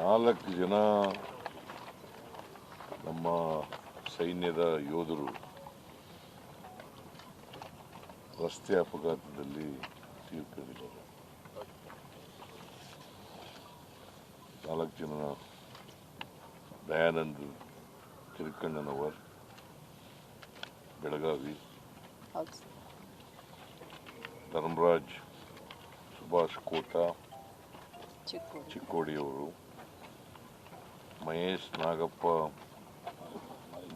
4 ಜನ ನಮ್ಮ ಸೈನ್ಯದ ಯೋಧರು ರಸ್ತೆ ಅಪಘಾತದಲ್ಲಿ ತೀರ್ಕೊಂಡಿದ್ದಾರೆ. 4 ಜನ ದಯಾನಂದ್ ತಿರುಕಣ್ಣನವರ್ ಬೆಳಗಾವಿ, ಧರ್ಮರಾಜ್ ಸುಭಾಷ್ ಕೋಟಾ ಚಿಕ್ಕೋಡಿಯವರು, ಮಹೇಶ್ ನಾಗಪ್ಪ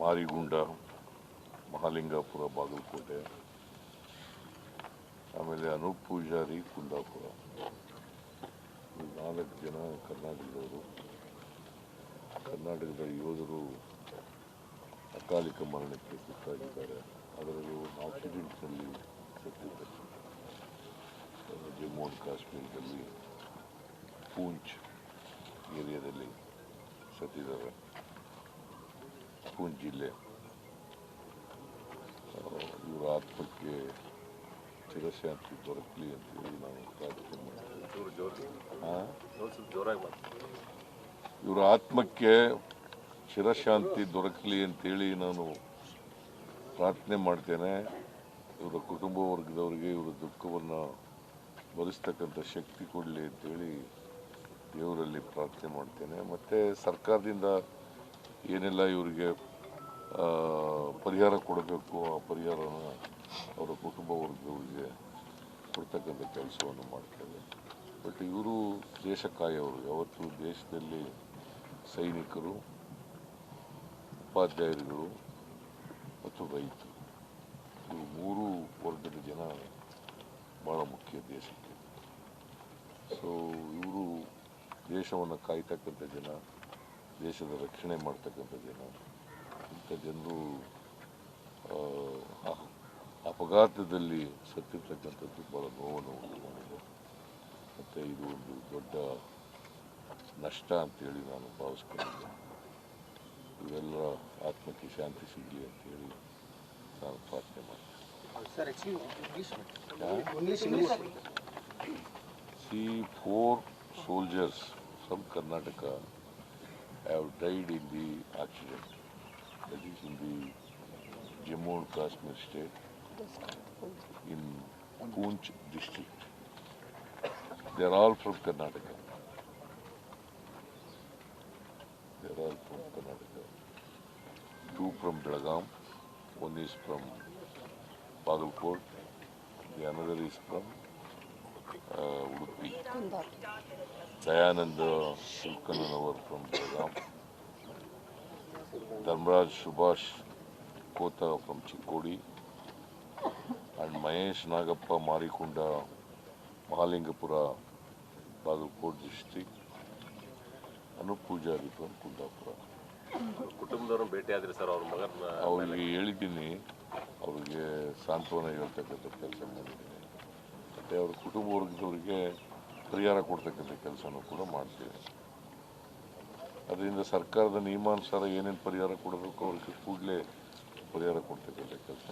ಮಾರಿಗುಂಡ ಮಹಾಲಿಂಗಾಪುರ ಬಾಗಲಕೋಟೆ, ಆಮೇಲೆ ಅನೂಪ್ ಪೂಜಾರಿ ಕುಂದಾಪುರ. 4 ಜನ ಕರ್ನಾಟಕದವರು. ಕರ್ನಾಟಕದ ಯೋಧರು ಅಕಾಲಿಕ ಮರಣಕ್ಕೆ ತುತ್ತಾಗಿದ್ದಾರೆ. ಅದರಲ್ಲೂ ಆಕ್ಸಿಡೆಂಟ್ನಲ್ಲಿ ಸತ್ತಿದ್ದಾರೆ. ಜಮ್ಮು ಅಂಡ್ ಕಾಶ್ಮೀರದಲ್ಲಿ ಪೂಂಚ್ ಏರಿಯಾದಲ್ಲಿ ಸತ್ತಿದ್ದಾರೆ. ಪೂಂಚ್ ಜಿಲ್ಲೆ. ಇವರ ಆತ್ಮಕ್ಕೆ ಚಿರಶಾಂತಿ ದೊರಕಲಿ ಅಂತೇಳಿ ನಾವು ಪ್ರಾರ್ಥನೆ ಮಾಡ್ತೇವೆ. ಇವರ ಆತ್ಮಕ್ಕೆ ಚಿರಶಾಂತಿ ದೊರಕಲಿ ಅಂತೇಳಿ ನಾನು ಪ್ರಾರ್ಥನೆ ಮಾಡ್ತೇನೆ. ಇವರ ಕುಟುಂಬ ವರ್ಗದವರಿಗೆ ಇವರ ದುಃಖವನ್ನು ಭರಿಸ್ತಕ್ಕಂಥ ಶಕ್ತಿ ಕೊಡಲಿ ಅಂತೇಳಿ ದೇವರಲ್ಲಿ ಪ್ರಾರ್ಥನೆ ಮಾಡ್ತೇನೆ. ಮತ್ತು ಸರ್ಕಾರದಿಂದ ಏನೆಲ್ಲ ಇವರಿಗೆ ಪರಿಹಾರ ಕೊಡಬೇಕು ಆ ಪರಿಹಾರನ ಅವರ ಕುಟುಂಬ ವರ್ಗದವರಿಗೆ ಕೊಡ್ತಕ್ಕಂಥ ಕೆಲಸವನ್ನು ಮಾಡ್ತೇವೆ. ಬಟ್ ಇವರು ದೇಶ ಕಾಯೋರು. ಯಾವತ್ತು ದೇಶದಲ್ಲಿ ಸೈನಿಕರು, ಉಪಾಧ್ಯಾಯರುಗಳು ಮತ್ತು ರೈತರು, ಇವು 3 ವರ್ಗದ ಜನ ಭಾಳ ಮುಖ್ಯ ದೇಶಕ್ಕೆ. ಸೊ ಇವರು ದೇಶವನ್ನು ಕಾಯ್ತಕ್ಕಂಥ ಜನ, ದೇಶದ ರಕ್ಷಣೆ ಮಾಡ್ತಕ್ಕಂಥ ಜನ. ಇಂಥ ಜನರು ಅಪಘಾತದಲ್ಲಿ ಸತ್ತಿರ್ತಕ್ಕಂಥದ್ದು ಭಾಳ ನೋವನ್ನು ಉಂಟು ಮಾಡಿದೆ. ಮತ್ತು ಇದು ಒಂದು ದೊಡ್ಡ ನಷ್ಟ ಅಂತೇಳಿ ನಾನು ಭಾವಿಸ್ಕೊಂಡಿದ್ದೆ. ಇವೆಲ್ಲರ ಆತ್ಮಕ್ಕೆ ಶಾಂತಿ ಸಿಗಲಿ ಅಂತೇಳಿ ನಾನು ಪ್ರಾರ್ಥನೆ ಮಾಡ್ತೀನಿ. See, 4 soldiers from Karnataka have died in the accident. That is in the Jammu and Kashmir state, in Poonch district. They are all from Karnataka. They are all from Karnataka. 2 from Belgaum, 1 is from Bagalkot, the another is from Udupi. Dayanand Tilkananawar from Belgaum, Dharmaraj Subhash Kota from Chikkodi, and Mahesh Nagappa Marikunda Mahalingapura Bagalkot district, Anup Pujari from Kundapura. ಕುಟುಂಬದವರು ಭೇಟಿ ಆದ್ರಿ sir? ಅವ್ರ ಮಗನ ಅವ್ರಿಗೆ ಹೇಳಿದ್ದೀನಿ, ಅವ್ರಿಗೆ ಸಾಂತ್ವನ ಹೇಳ್ತಕ್ಕಂಥ ಕೆಲಸ ಮಾಡಿದ್ದೀನಿ. ಮತ್ತು ಅವ್ರ ಕುಟುಂಬ ವರ್ಗದವರಿಗೆ ಪರಿಹಾರ ಕೊಡ್ತಕ್ಕಂಥ ಕೆಲಸನೂ ಕೂಡ ಮಾಡ್ತೀವಿ. ಅದರಿಂದ ಸರ್ಕಾರದ ನಿಯಮಾನುಸಾರ ಏನೇನು ಪರಿಹಾರ ಕೊಡಬೇಕು ಅವ್ರಿಗೆ ಕೂಡಲೇ ಪರಿಹಾರ ಕೊಡ್ತಕ್ಕಂಥ ಕೆಲಸ.